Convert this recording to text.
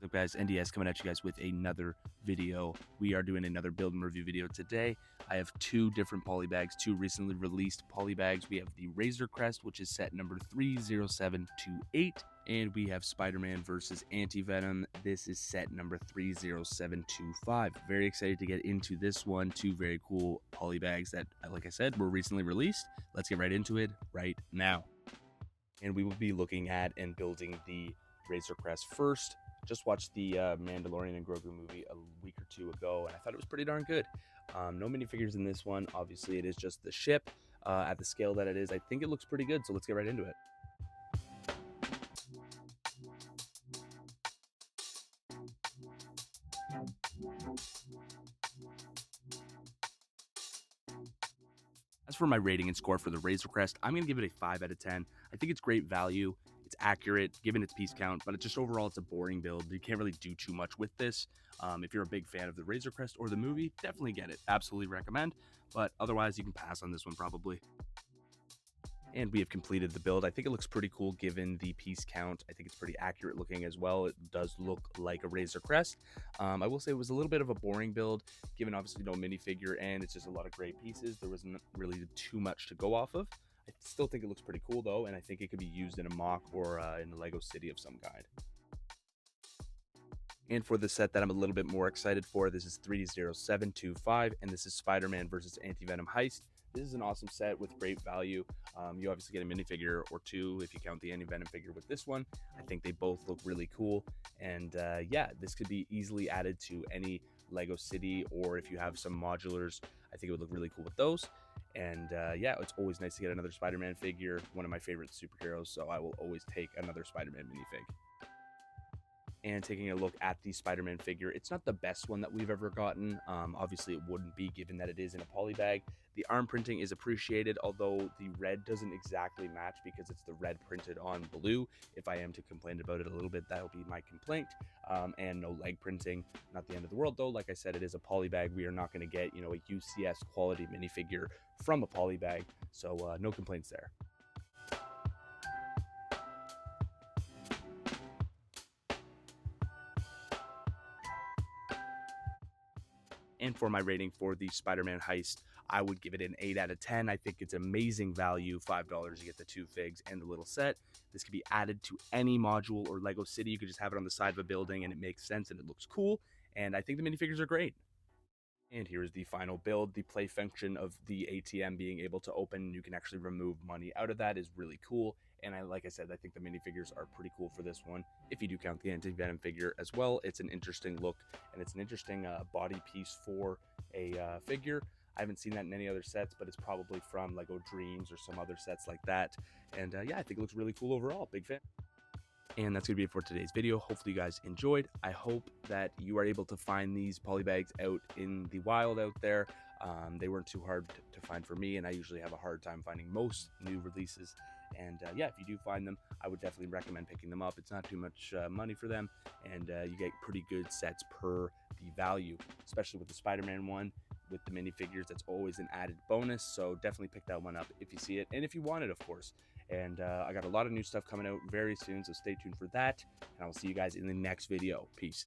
Up, guys? NDS coming at you guys with another video. We are doing another build and review video today. I have two different polybags, two recently released polybags. We have the Razor Crest, which is set number 30728, and we have Spider-Man versus Anti-Venom. This is set number 30725. Very excited to get into this one. Two very cool polybags that, like I said, were recently released. Let's get right into it right now. And we will be looking at and building the Razor Crest first. Just watched the Mandalorian and Grogu movie a week or two ago, and I thought it was pretty darn good. No minifigures in this one. Obviously, it is just the ship at the scale that it is. I think it looks pretty good, so let's get right into it. As for my rating and score for the Razor Crest, I'm going to give it a 5 out of 10. I think it's great value. It's accurate given its piece count, but just overall it's a boring build. You can't really do too much with this. If you're a big fan of the Razor Crest or the movie, definitely get it. Absolutely recommend, but otherwise you can pass on this one probably. And we have completed the build. I think it looks pretty cool given the piece count. I think it's pretty accurate looking as well. It does look like a Razor Crest. I will say it was a little bit of a boring build given obviously no minifigure and it's just a lot of gray pieces. There wasn't really too much to go off of. I still think it looks pretty cool though, and I think it could be used in a mock or in a Lego city of some kind. And for the set that I'm a little bit more excited for, this is 30725, and this is Spider-Man versus Anti-Venom Heist. This is an awesome set with great value. You obviously get a minifigure or two if you count the Anti-Venom figure with this one. I think they both look really cool. And yeah, this could be easily added to any Lego city, or if you have some modulars, I think it would look really cool with those. And yeah, it's always nice to get another Spider-Man figure, one of my favorite superheroes, so I will always take another Spider-Man minifig. And taking a look at the Spider-Man figure, it's not the best one that we've ever gotten. Obviously it wouldn't be given that it is in a poly bag. The arm printing is appreciated, although the red doesn't exactly match because it's the red printed on blue. If I am to complain about it a little bit, that'll be my complaint. And no leg printing, not the end of the world though. Like I said, it is a poly bag. We are not going to get, a UCS quality minifigure from a poly bag, so no complaints there. And for my rating for the Spider-Man Heist, I would give it an 8 out of 10. I think it's amazing value. $5, you get the two figs and the little set. This could be added to any module or Lego city. You could just have it on the side of a building and it makes sense and it looks cool. And I think the minifigures are great. And here is the final build. The play function of the ATM being able to open, you can actually remove money out of that, is really cool. And like I said, I think the minifigures are pretty cool for this one. If you do count the Anti-Venom figure as well, it's an interesting look and it's an interesting body piece for a figure. I haven't seen that in any other sets, but it's probably from Lego Dreams or some other sets like that. And yeah, I think it looks really cool overall. Big fan. And that's going to be it for today's video. Hopefully you guys enjoyed. I hope that you are able to find these polybags out in the wild out there. They weren't too hard to find for me, and I usually have a hard time finding most new releases. And yeah, if you do find them, I would definitely recommend picking them up. It's not too much money for them, and you get pretty good sets per the value, especially with the Spider-Man one. With the minifigures, that's always an added bonus, so definitely pick that one up if you see it, and if you want it, of course. And I got a lot of new stuff coming out very soon, so stay tuned for that, and I will see you guys in the next video. Peace.